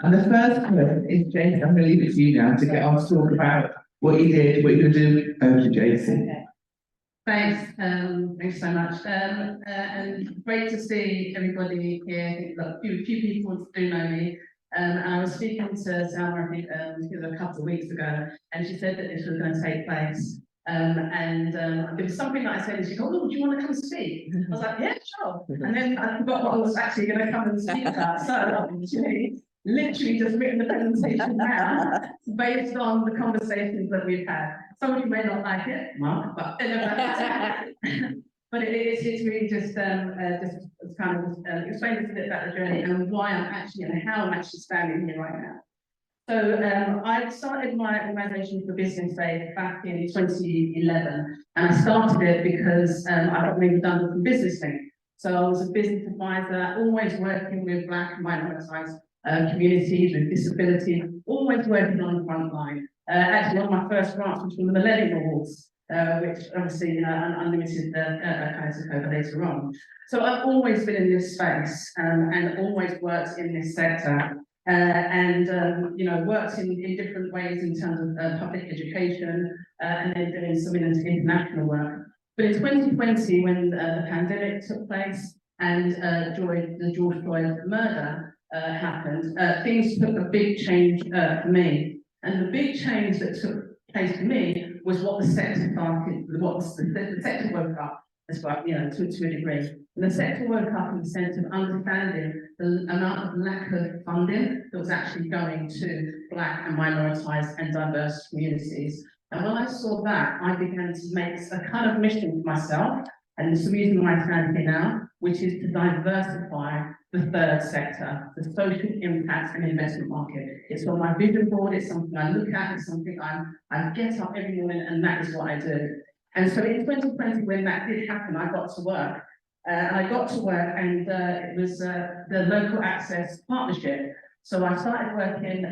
And the first question is, Jacy, I'm going to leave it to you now to get on to talk about what you did, what you're going to do. Over to Jacy. Okay. Thanks, thanks so much. And great to see everybody here. I think a few people do know me. And I was speaking to Salma, I think, a couple of weeks ago, and she said that this was going to take place. There was something that I said, and she goes, "Oh, do you want to come speak?" I was like, "Yeah, sure." And then I forgot what I was actually going to come and speak about. So I've literally just written the presentation down based on the conversations that we've had. Some of you may not like it, Mark, but but it's really just kind of explain a little bit about the journey and why I'm actually and how I'm actually standing here right now. So I started my organisation for Business Day back in 2011, and I started it because I got made redundant from Business Day. So I was a business advisor, always working with Black and minoritized communities with disability, always working on the front line. Actually, one of my first grants was from the Millennium Awards, which obviously unlimited kind of took over later on. So I've always been in this space and always worked in this sector. Worked in different ways in terms of public education and then doing some international work. But in 2020, when the pandemic took place and the George Floyd murder happened, things took a big change for me. And the big change that took place for me was what the sector started, what the sector woke up as well, to a degree. And the sector woke up in the sense of understanding the amount of lack of funding that was actually going to Black and minoritized and diverse communities. And when I saw that, I began to make a kind of mission for myself, and it's the reason why I stand here now, which is to diversify the third sector, the social impact and investment market. It's on my vision board, it's something I look at, it's something I get up every morning, and that is what I do. And so in 2020, when that did happen, I got to work. And it was the local access partnership. So I started working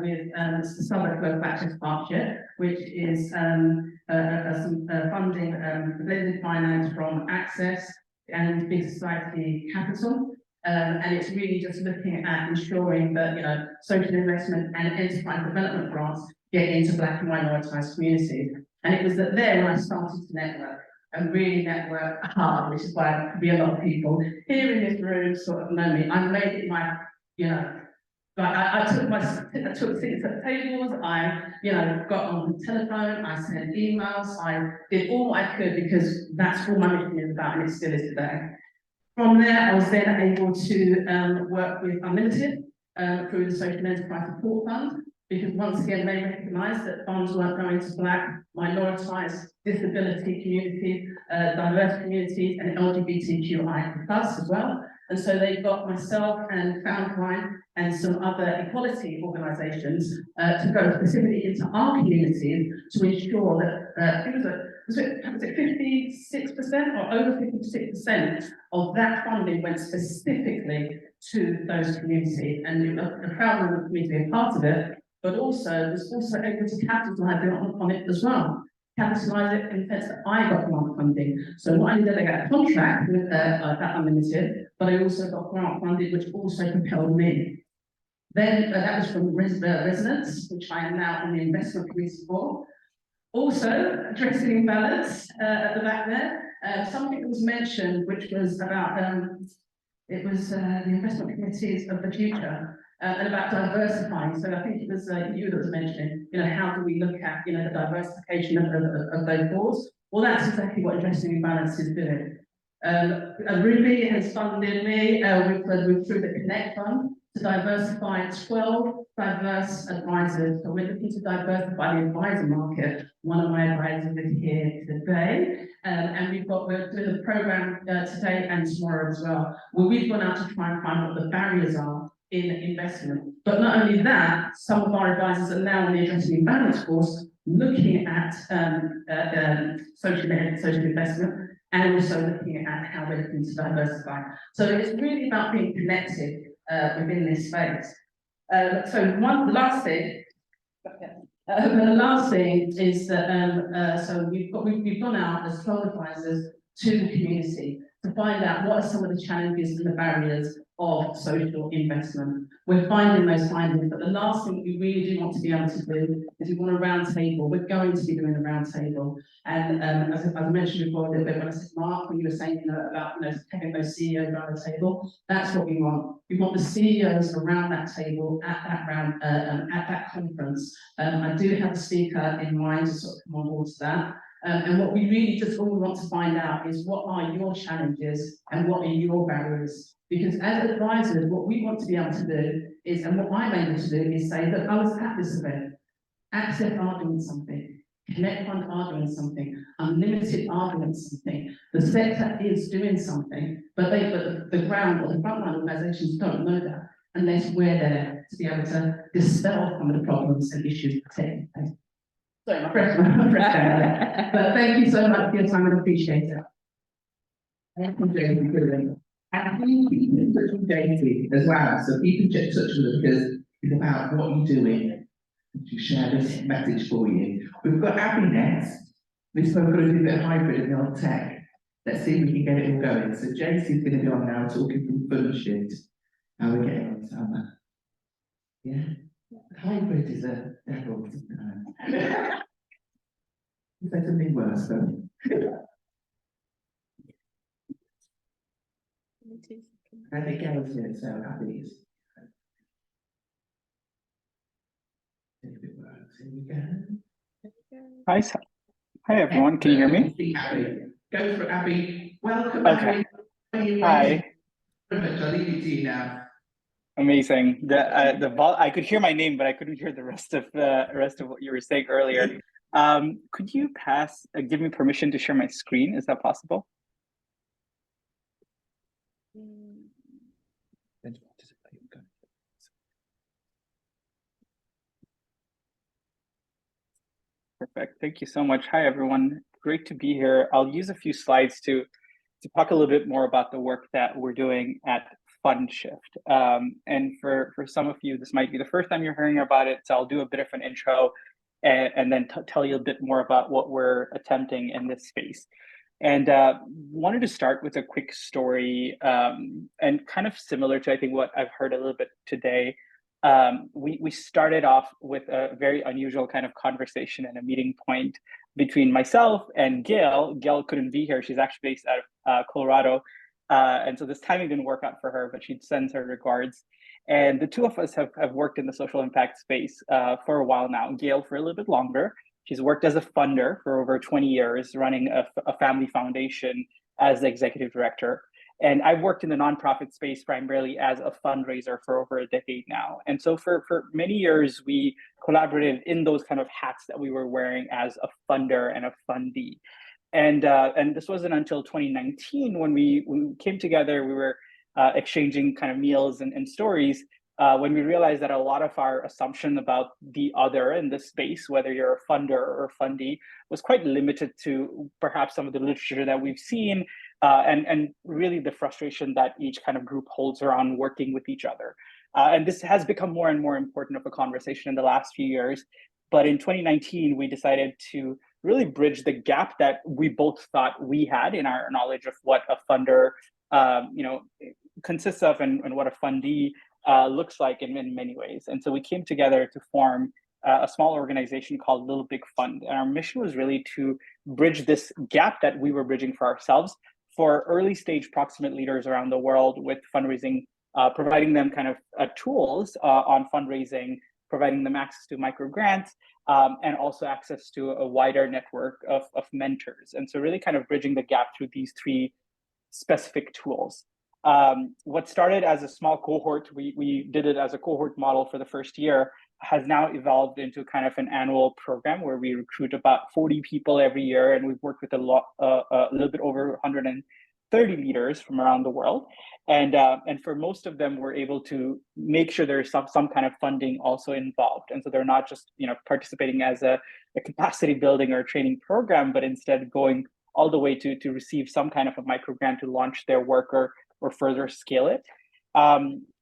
with the Southwark Local Access Partnership, which is some funding blended finance from Access and Big Society Capital. And it's really just looking at ensuring that social investment and enterprise development grants get into Black and minoritized communities. And it was there when I started to network. And really network hard, which is why there could be a lot of people here in this room sort of know me. I made it my, I took seats at tables, I, got on the telephone, I sent emails, I did all I could because that's all my mission is about, and it still is today. From there, I was then able to work with Unlimited through the Social Enterprise Support Fund, because once again, they recognised that funds weren't going to Black, minoritized, disability communities, diverse communities, and LGBTQI+ as well. And so they got myself and Foundline and some other equality organisations to go specifically into our communities to ensure that was it 56% or over 56% of that funding went specifically to those communities. And a proud moment for me to be a part of it, but also was also able to capitalise on it as well. Capitalise it in the sense that I got grant funding. So not only did I get a contract with that Unlimited, but I also got grant funding, which also propelled me. Then that was from residents, which I am now on the investment committee for. Also, addressing imbalance at the back there, something that was mentioned, which was about it was the investment committees of the future. And about diversifying. So I think it was you that was mentioning, how do we look at, the diversification of those boards? Well, that's exactly what addressing imbalance is doing. Ruby has funded me through the Connect Fund to diversify 12 diverse advisors. So we're looking to diversify the advisor market. One of my advisors is here today. And we're doing the program today and tomorrow as well, where we've gone out to try and find what the barriers are in investment. But not only that, some of our advisors are now on the addressing imbalance course, looking at social investment, and also looking at how we're looking to diversify. So it's really about being connected within this space. The last thing is that so we've gone out as 12 advisors to the community. to find out what are some of the challenges and the barriers of social investment. We're finding those findings, but the last thing we really do want to be able to do is we want a round table. We're going to be doing a round table. And as I mentioned before a little bit, when I said, Mark, when you were saying, about, taking those CEOs around the table, that's what we want. We want the CEOs around that table at that conference. I do have a speaker in mind to sort of come on board to that. And what we really just all want to find out is what are your challenges and what are your barriers? Because as advisors, what we want to be able to do is, and what I'm able to do is say, look, I was at this event, Access are doing something, Connect Fund are doing something, Unlimited are doing something, the sector is doing something, but the ground or the frontline organisations don't know that unless we're there to be able to dispel some of the problems and issues taking place. Sorry, my breath down. But thank you so much for your time, I appreciate it. Thank you, Jacy. And please keep in touch with Jacy as well, so keep in touch with her, because it's about what you're doing to share this message for you. We've got Abby next. We've spoken a little bit hybrid in the old tech. Let's see if we can get it all going. So Jacy's going to be on now talking from fundSHIFT. How are we getting on, Summer? Yeah? Hybrid is a devil. There's something worse, though. I think I was here, so happy. If it works, here we go. Hi everyone, can you hear me? Abby. Go for it, Abby. Welcome, Okay. Abby. Hi. Very much. I'll leave it to you now. Amazing. I could hear my name, but I couldn't hear the rest of what you were saying earlier. Could you give me permission to share my screen? Is that possible? Perfect. Thank you so much. Hi everyone. Great to be here. I'll use a few slides to talk a little bit more about the work that we're doing at fundSHIFT. And for some of you, this might be the first time you're hearing about it, so I'll do a bit of an intro and then tell you a bit more about what we're attempting in this space. And wanted to start with a quick story and kind of similar to, I think, what I've heard a little bit today. We started off with a very unusual kind of conversation and a meeting point between myself and Gail. Gail couldn't be here. She's actually based out of Colorado. And so this timing didn't work out for her, but she sends her regards. And the two of us have worked in the social impact space for a while now. Gail for a little bit longer. She's worked as a funder for over 20 years, running a family foundation as the executive director. And I've worked in the nonprofit space primarily as a fundraiser for over a decade now. And so for many years, we collaborated in those kind of hats that we were wearing as a funder and a fundee. And this wasn't until 2019 when we came together, we were exchanging kind of meals and stories when we realized that a lot of our assumption about the other in this space, whether you're a funder or a fundee, was quite limited to perhaps some of the literature that we've seen and really the frustration that each kind of group holds around working with each other. And this has become more and more important of a conversation in the last few years. But in 2019, we decided to really bridge the gap that we both thought we had in our knowledge of what a funder consists of and what a fundee looks like in many ways. And so we came together to form a small organization called Little Big Fund. And our mission was really to bridge this gap that we were bridging for ourselves for early stage proximate leaders around the world with fundraising, providing them kind of tools on fundraising, providing them access to micro grants, and also access to a wider network of mentors. And so really kind of bridging the gap through these three specific tools. What started as a small cohort, we did it as a cohort model for the first year, has now evolved into kind of an annual program where we recruit about 40 people every year, and we've worked with a little bit over 130 leaders from around the world. And for most of them, we're able to make sure there's some kind of funding also involved. And so they're not just participating as a capacity building or training program, but instead going all the way to receive some kind of a micro grant to launch their work or further scale it.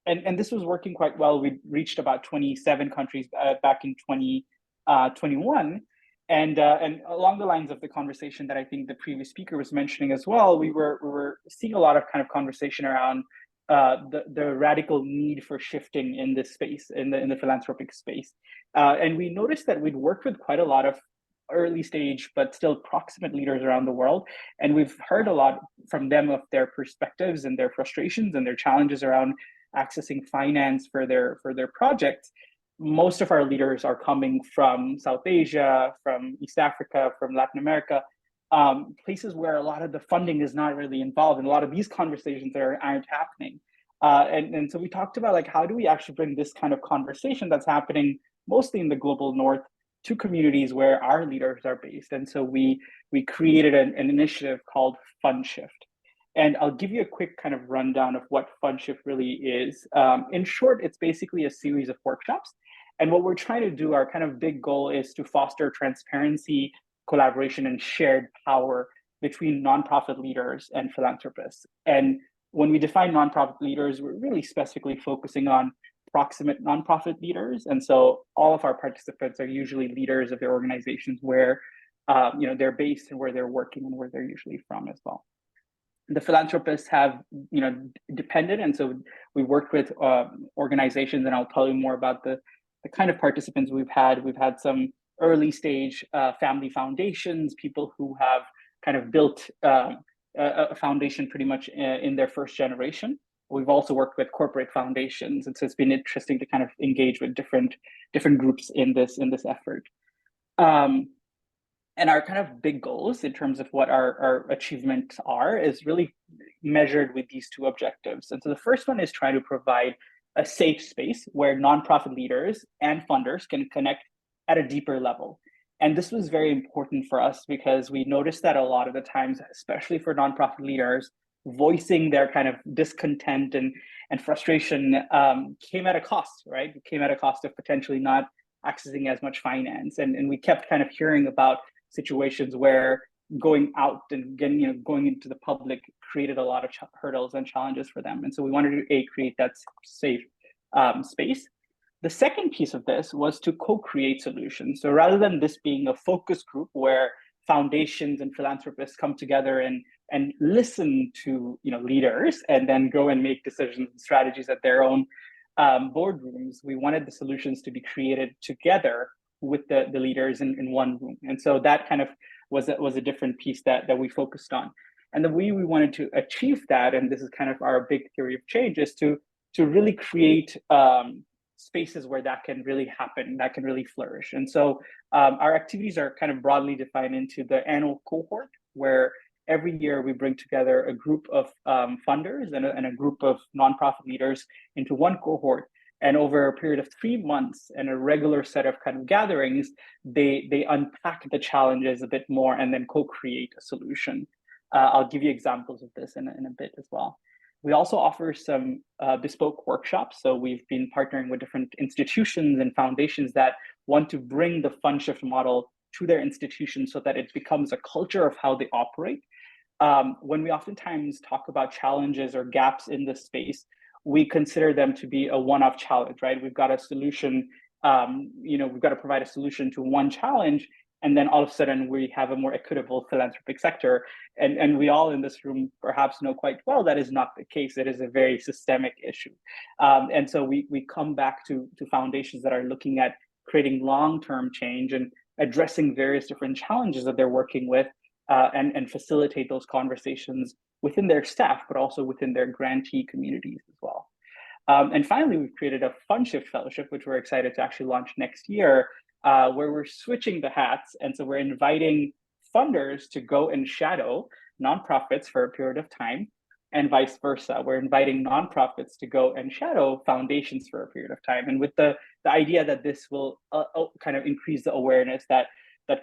And this was working quite well. We reached about 27 countries back in 2021. And along the lines of the conversation that I think the previous speaker was mentioning as well, we were seeing a lot of kind of conversation around the radical need for shifting in this space, in the philanthropic space. And we noticed that we'd worked with quite a lot of early stage but still proximate leaders around the world, and we've heard a lot from them of their perspectives and their frustrations and their challenges around accessing finance for their projects. Most of our leaders are coming from South Asia, from East Africa, from Latin America, places where a lot of the funding is not really involved, and a lot of these conversations aren't happening. And so we talked about, like, how do we actually bring this kind of conversation that's happening mostly in the global north to communities where our leaders are based. And so we created an initiative called fundSHIFT. And I'll give you a quick kind of rundown of what fundSHIFT really is. In short, it's basically a series of workshops. And what we're trying to do, our kind of big goal, is to foster transparency, collaboration, and shared power between nonprofit leaders and philanthropists. And when we define nonprofit leaders, we're really specifically focusing on proximate nonprofit leaders. And so all of our participants are usually leaders of their organizations where they're based and where they're working and where they're usually from as well. The philanthropists have depended, and so we worked with organizations, and I'll tell you more about the kind of participants we've had. We've had some early stage family foundations, people who have kind of built a foundation pretty much in their first generation. We've also worked with corporate foundations, and so it's been interesting to kind of engage with different groups in this effort. And our kind of big goals in terms of what our achievements are is really measured with these two objectives. And so the first one is trying to provide a safe space where nonprofit leaders and funders can connect at a deeper level. And this was very important for us because we noticed that a lot of the times, especially for nonprofit leaders, voicing their kind of discontent and frustration came at a cost, right? It came at a cost of potentially not accessing as much finance. And we kept kind of hearing about situations where going out and going into the public created a lot of hurdles and challenges for them. And so we wanted to create that safe space. The second piece of this was to co-create solutions. So rather than this being a focus group where foundations and philanthropists come together and listen to leaders and then go and make decisions and strategies at their own boardrooms, we wanted the solutions to be created together with the leaders in one room. And so that kind of was a different piece that we focused on. And the way we wanted to achieve that, and this is kind of our big theory of change, is to really create spaces where that can really happen, that can really flourish. And so our activities are kind of broadly defined into the annual cohort, where every year we bring together a group of funders and a group of nonprofit leaders into one cohort. And over a period of 3 months and a regular set of kind of gatherings, they unpack the challenges a bit more and then co-create a solution. I'll give you examples of this in a bit as well. We also offer some bespoke workshops. So we've been partnering with different institutions and foundations that want to bring the fundSHIFT model to their institutions so that it becomes a culture of how they operate. When we oftentimes talk about challenges or gaps in this space, we consider them to be a one-off challenge, right? We've got a solution, we've got to provide a solution to one challenge, and then all of a sudden we have a more equitable philanthropic sector. And we all in this room perhaps know quite well that is not the case. It is a very systemic issue. And so we come back to foundations that are looking at creating long-term change and addressing various different challenges that they're working with, and facilitate those conversations within their staff, but also within their grantee communities as well. And finally, we've created a fundSHIFT fellowship, which we're excited to actually launch next year, where we're switching the hats. And so we're inviting funders to go and shadow nonprofits for a period of time, and vice versa. We're inviting nonprofits to go and shadow foundations for a period of time. And with the idea that this will kind of increase the awareness that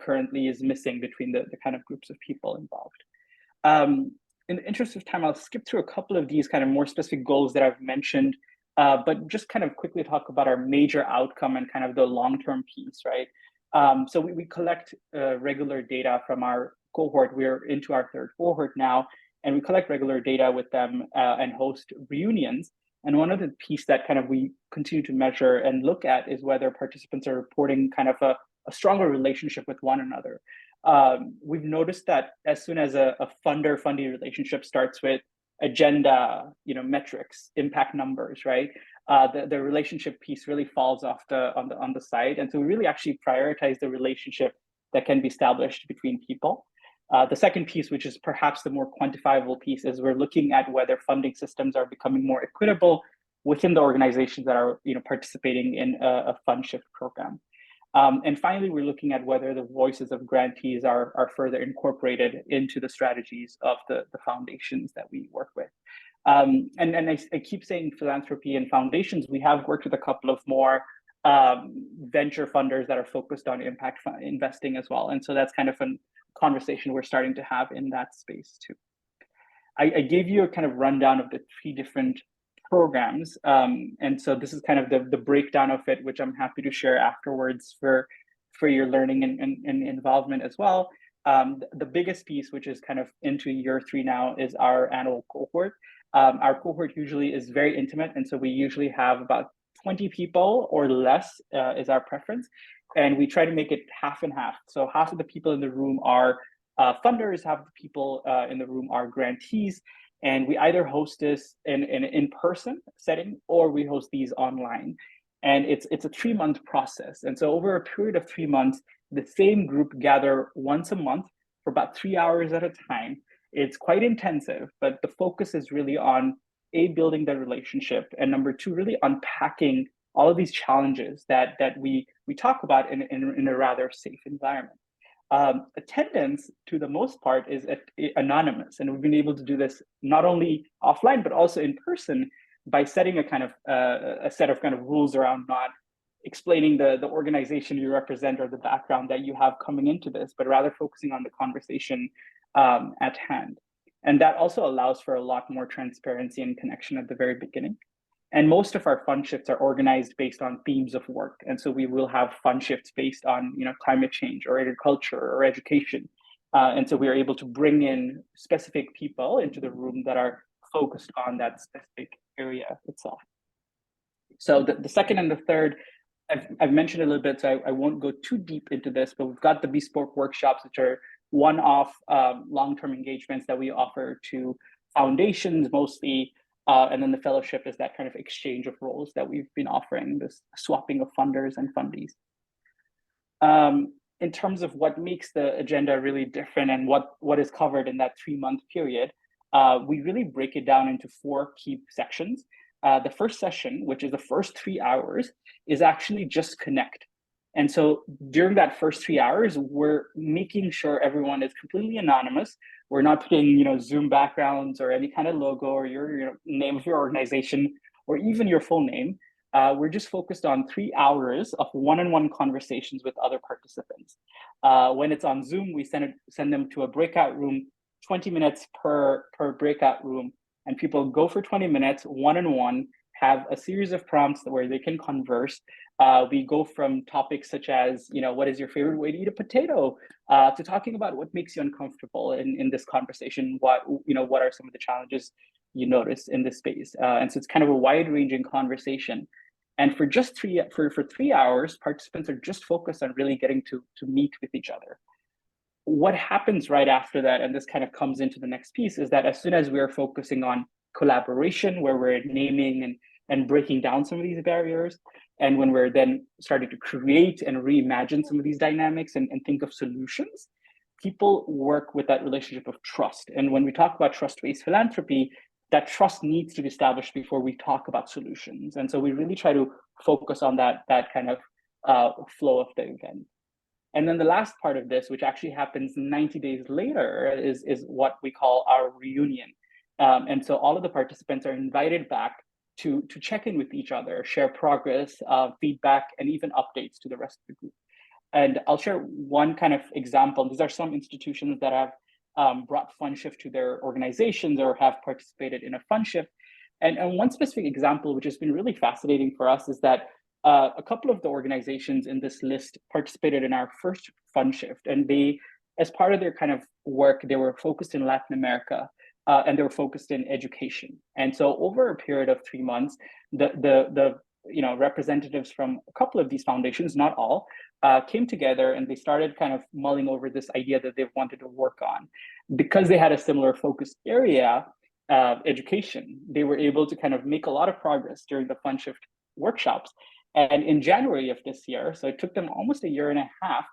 currently is missing between the kind of groups of people involved. In the interest of time, I'll skip through a couple of these kind of more specific goals that I've mentioned, but just kind of quickly talk about our major outcome and kind of the long-term piece, right? So we collect regular data from our cohort. We're into our third cohort now, and we collect regular data with them and host reunions. And one of the piece that kind of we continue to measure and look at is whether participants are reporting kind of a a stronger relationship with one another. We've noticed that as soon as a funder-fundee relationship starts with agenda, metrics, impact numbers, right? The relationship piece really falls off on the side. And so we really actually prioritize the relationship that can be established between people. The second piece, which is perhaps the more quantifiable piece, is we're looking at whether funding systems are becoming more equitable within the organizations that are participating in a fundSHIFT program. And finally, we're looking at whether the voices of grantees are further incorporated into the strategies of the foundations that we work with. And I keep saying philanthropy and foundations. We have worked with a couple of more venture funders that are focused on impact investing as well. And so that's kind of a conversation we're starting to have in that space too. I gave you a kind of rundown of the 3 different programs. And so this is kind of the breakdown of it, which I'm happy to share afterwards for your learning and involvement as well. The biggest piece, which is kind of into year 3 now, is our annual cohort. Our cohort usually is very intimate. And so we usually have about 20 people or less is our preference. And we try to make it half and half. So half of the people in the room are funders, half the people in the room are grantees. And we either host this in an in-person setting or we host these online. And it's a 3-month process. And so over a period of 3 months, the same group gather once a month for about 3 hours at a time. It's quite intensive, but the focus is really on A, building the relationship, and number 2, really unpacking all of these challenges that we talk about in a rather safe environment. Attendance, to the most part, is anonymous, and we've been able to do this not only offline but also in person by setting a kind of a set of kind of rules around not explaining the organization you represent or the background that you have coming into this, but rather focusing on the conversation at hand. And that also allows for a lot more transparency and connection at the very beginning. And most of our fundSHIFTs are organized based on themes of work. And so we will have fundSHIFTs based on climate change or agriculture or education. And so we are able to bring in specific people into the room that are focused on that specific area itself. So the second and the third, I've mentioned a little bit, so I won't go too deep into this, but we've got the bespoke workshops, which are one-off long-term engagements that we offer to foundations mostly. And then the fellowship is that kind of exchange of roles that we've been offering, this swapping of funders and fundees. In terms of what makes the agenda really different and what is covered in that 3-month period, we really break it down into 4 key sections. The first session, which is the first 3 hours, is actually just connect. And so during that first 3 hours, we're making sure everyone is completely anonymous. We're not putting, Zoom backgrounds or any kind of logo or your name of your organization or even your full name. We're just focused on 3 hours of one-on-one conversations with other participants. When it's on Zoom, we send them to a breakout room, 20 minutes per breakout room, and people go for 20 minutes one-on-one, have a series of prompts where they can converse. We go from topics such as, what is your favorite way to eat a potato, to talking about what makes you uncomfortable in this conversation. What are some of the challenges you notice in this space? And so it's kind of a wide-ranging conversation. And for just 3 hours, participants are just focused on really getting to meet with each other. What happens right after that, and this kind of comes into the next piece, is that as soon as we're focusing on collaboration, where we're naming and breaking down some of these barriers, and when we're then starting to create and reimagine some of these dynamics and think of solutions, people work with that relationship of trust. And when we talk about trust-based philanthropy, that trust needs to be established before we talk about solutions. And so we really try to focus on that kind of flow of the event. And then the last part of this, which actually happens 90 days later, is what we call our reunion. And so all of the participants are invited back to check in with each other, share progress, feedback, and even updates to the rest of the group. And I'll share one kind of example. These are some institutions that have brought fundSHIFT to their organizations or have participated in a fundSHIFT. And one specific example, which has been really fascinating for us, is that a couple of the organizations in this list participated in our first fundSHIFT. And they, as part of their kind of work, they were focused in Latin America. And they were focused in education. And so over a period of 3 months, the representatives from a couple of these foundations, not all, came together and they started kind of mulling over this idea that they wanted to work on. Because they had a similar focus area, education, they were able to kind of make a lot of progress during the fundSHIFT workshops. And in January of this year, so it took them almost a year and a half,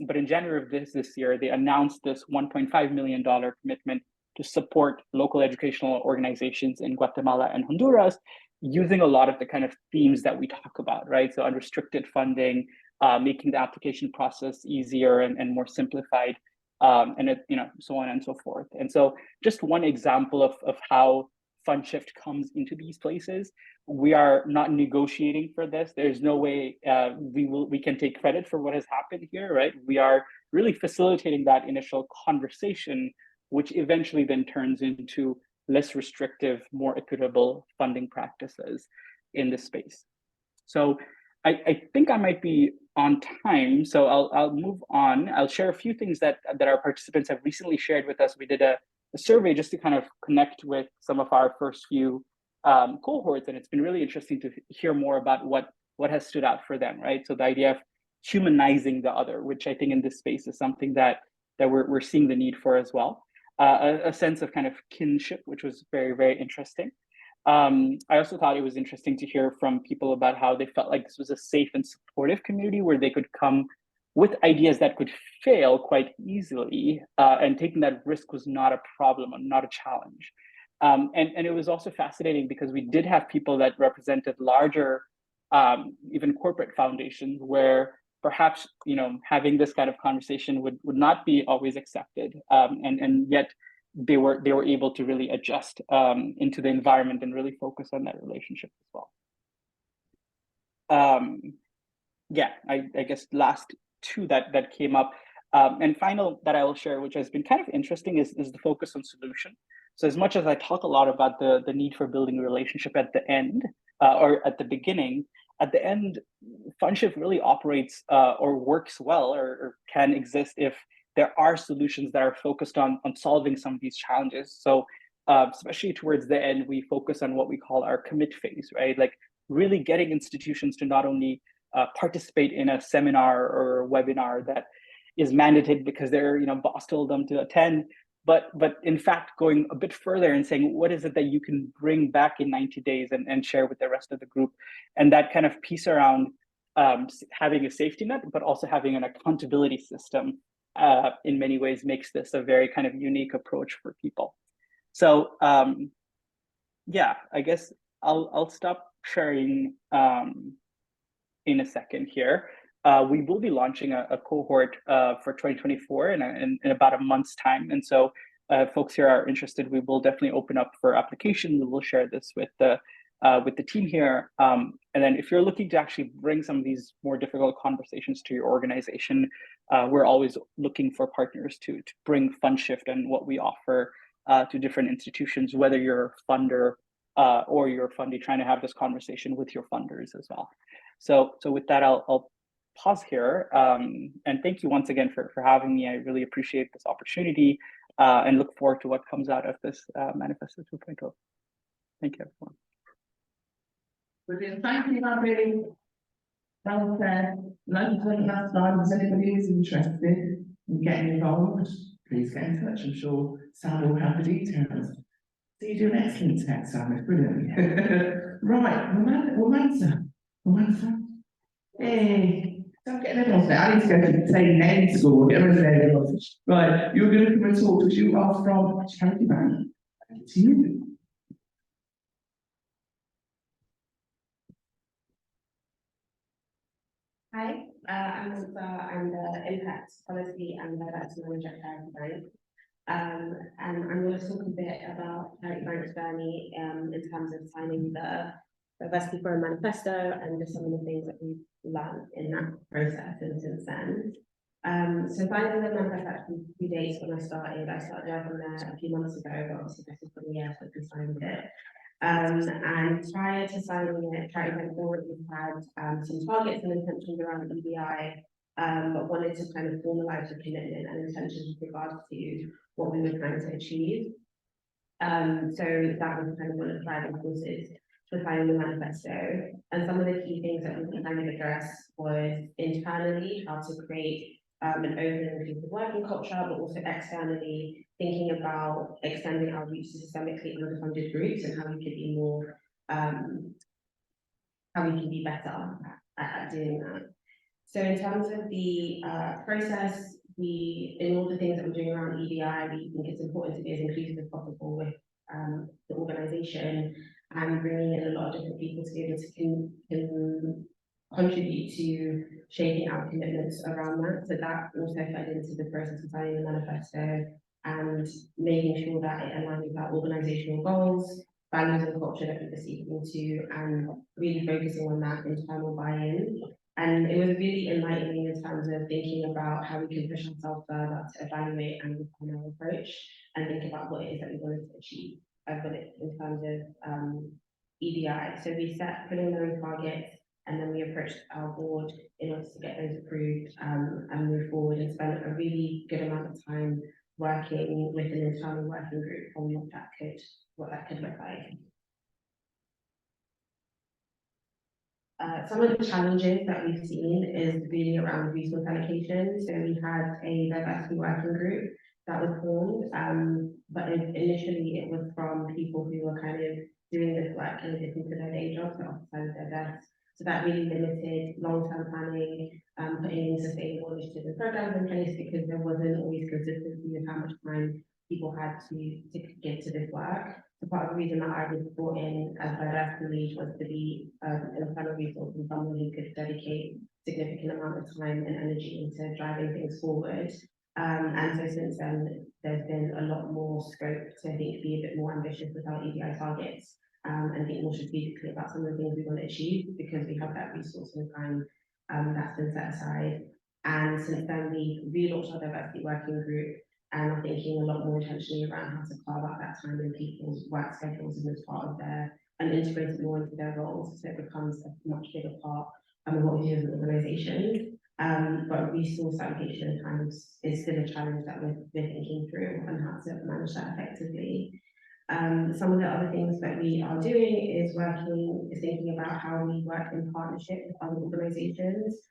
but in January of this year, they announced this $1.5 million commitment to support local educational organizations in Guatemala and Honduras, using a lot of the kind of themes that we talk about, right? So unrestricted funding, making the application process easier and more simplified, and so on and so forth. And so just one example of how fundSHIFT comes into these places. We are not negotiating for this. There's no way we can take credit for what has happened here, right? We are really facilitating that initial conversation, which eventually then turns into less restrictive, more equitable funding practices in this space. So I think I might be on time, so I'll move on. I'll share a few things that our participants have recently shared with us. We did a survey just to kind of connect with some of our first few cohorts, and it's been really interesting to hear more about what has stood out for them, right? So the idea of humanizing the other, which I think in this space is something that we're seeing the need for as well. A sense of kind of kinship, which was very, very interesting. I also thought it was interesting to hear from people about how they felt like this was a safe and supportive community where they could come with ideas that could fail quite easily, and taking that risk was not a problem and not a challenge. And it was also fascinating because we did have people that represented larger, even corporate foundations where perhaps having this kind of conversation would not be always accepted, and yet they were able to really adjust into the environment and really focus on that relationship as well. I guess last two that came up, and final that I will share, which has been kind of interesting, is the focus on solution. So as much as I talk a lot about the need for building a relationship at the end, or at the beginning, at the end, fundSHIFT really operates or works well or can exist if there are solutions that are focused on solving some of these challenges. So especially towards the end, we focus on what we call our commit phase, right? Like really getting institutions to not only participate in a seminar or a webinar that is mandated because their boss told them to attend, but in fact going a bit further and saying, what is it that you can bring back in 90 days and share with the rest of the group? And that kind of piece around having a safety net, but also having an accountability system in many ways makes this a very kind of unique approach for people. So yeah, I guess I'll stop sharing in a second here. We will be launching a cohort for 2024 in about a month's time. And so folks here are interested, we will definitely open up for application. We will share this with the team here. And then if you're looking to actually bring some of these more difficult conversations to your organization, we're always looking for partners to bring fundSHIFT and what we offer to different institutions, whether you're a funder or you're a fundee trying to have this conversation with your funders as well. So with that, I'll pause here, and thank you once again for having me. I really appreciate this opportunity and look forward to what comes out of this Manifesto 2.0. Thank you, everyone. Brilliant. Thank you, Abby. Well said. Like last time, if anybody is interested in getting involved, please get in touch. I'm sure Sam will have the details. So you do an excellent text, Sam. It's brilliant. Right, Mwansa. Hey, stop getting everyone's there. I need to go to the same name school. Get rid of everyone. Right, you're going to come and talk to us. You are from CharityBank. To you. Hi, I'm Mwansa. I'm the Impact Policy and Director Manager at CharityBank. And I'm going to talk a bit about CharityBank's journey in terms of signing the Diversify Manifesto and just some of the things that we've learned in that process and since then. So signing the manifesto actually predates when I started. I started working there a few months ago, but obviously this is for the year since we signed it. And prior to signing it, CharityBank already had some targets and intentions around EBI, but wanted to kind of formalize the commitment and intentions with regards to what we were trying to achieve. So that was kind of one of the driving forces for signing the manifesto. And some of the key things that we kind of addressed was internally how to create an open and inclusive working culture, but also externally thinking about extending our reach to systemically underfunded groups and how we could be more, how we can be better at doing that. So in terms of the process, in all the things that we're doing around EDI, we think it's important to be as inclusive as possible with the organisation and bringing in a lot of different people to be able to contribute to shaping our commitments around that. So that also fed into the process of signing the manifesto and making sure that it aligns with our organisational goals, values and culture that we're seeking to, and really focusing on that internal buy-in. And it was really enlightening in terms of thinking about how we can push ourselves further to evaluate and refine our approach and think about what it is that we wanted to achieve in terms of EDI. So we set preliminary targets and then we approached our board in order to get those approved and move forward and spent a really good amount of time working with an internal working group on what that could look like. Some of the challenges that we've seen is really around resource allocation. So we had a diversity working group that was formed, but initially it was from people who were kind of doing this work in addition to their day jobs outside of their desks. So that really limited long-term planning, putting in sustainable initiatives and programs in place because there wasn't always consistency of how much time people had to give to this work. So part of the reason that I was brought in as diversity lead was to be an internal resource and someone who could dedicate significant amount of time and energy into driving things forward. And so since then, there's been a lot more scope to, I think, be a bit more ambitious with our EDI targets and think more strategically about some of the things we want to achieve because we have that resource and time that's been set aside. And since then, we relaunched our diversity working group and are thinking a lot more intentionally around how to carve out that time in people's work schedules and as part of and integrate it more into their roles so it becomes a much bigger part of what we do as an organisation. But resource allocation at times is still a challenge that we're thinking through and how to manage that effectively. Some of the other things that we are doing is thinking about how we work in partnership with other organisations.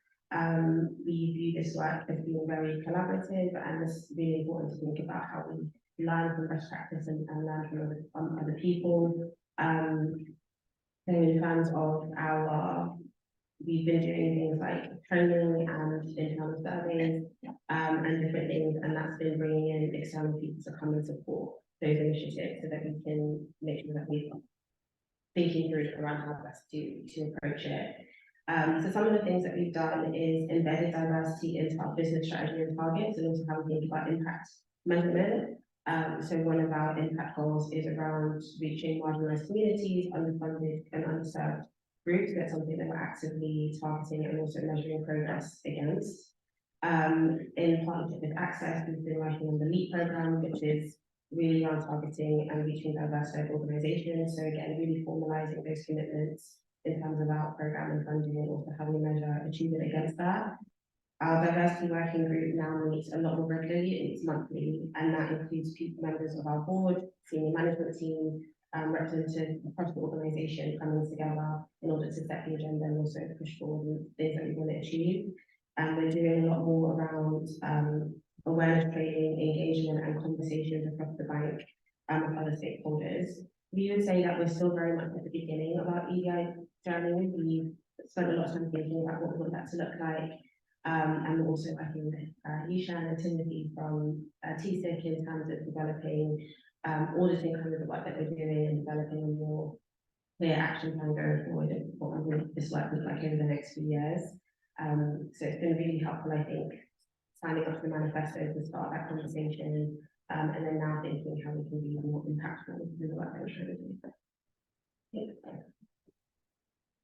We view this work as being very collaborative and it's really important to think about how we learn from best practice and learn from other people. So in terms of we've been doing things like training and internal surveys and different things, and that's been bringing in external people to come and support those initiatives so that we can make sure that we're thinking through around how best to approach it. So some of the things that we've done is embedded diversity into our business strategy and targets and also how we think about impact measurement. So one of our impact goals is around reaching marginalized communities, underfunded and underserved groups. That's something that we're actively targeting and also measuring progress against. In partnership with Access, we've been working on the LEAP program, which is really around targeting and reaching diverse organizations. So again, really formalizing those commitments in terms of our program and funding and also how we measure achievement against that. Our diversity working group now meets a lot more regularly, it's monthly, and that includes members of our board, senior management team, representatives across the organisation coming together in order to set the agenda and also push forward the things that we want to achieve. And we're doing a lot more around awareness training, engagement and conversations across the bank with other stakeholders. We would say that we're still very much at the beginning of our EDI journey. We've spent a lot of time thinking about what we want that to look like. And we're also working with Yisha and Timothy from TSIC in terms of developing, auditing kind of the work that we're doing and developing a more clear action plan going forward and what we want this work look like over the next few years. So it's been really helpful, I think, signing up to the manifesto to start that conversation, and then now thinking how we can be more impactful in the work that we're trying to do.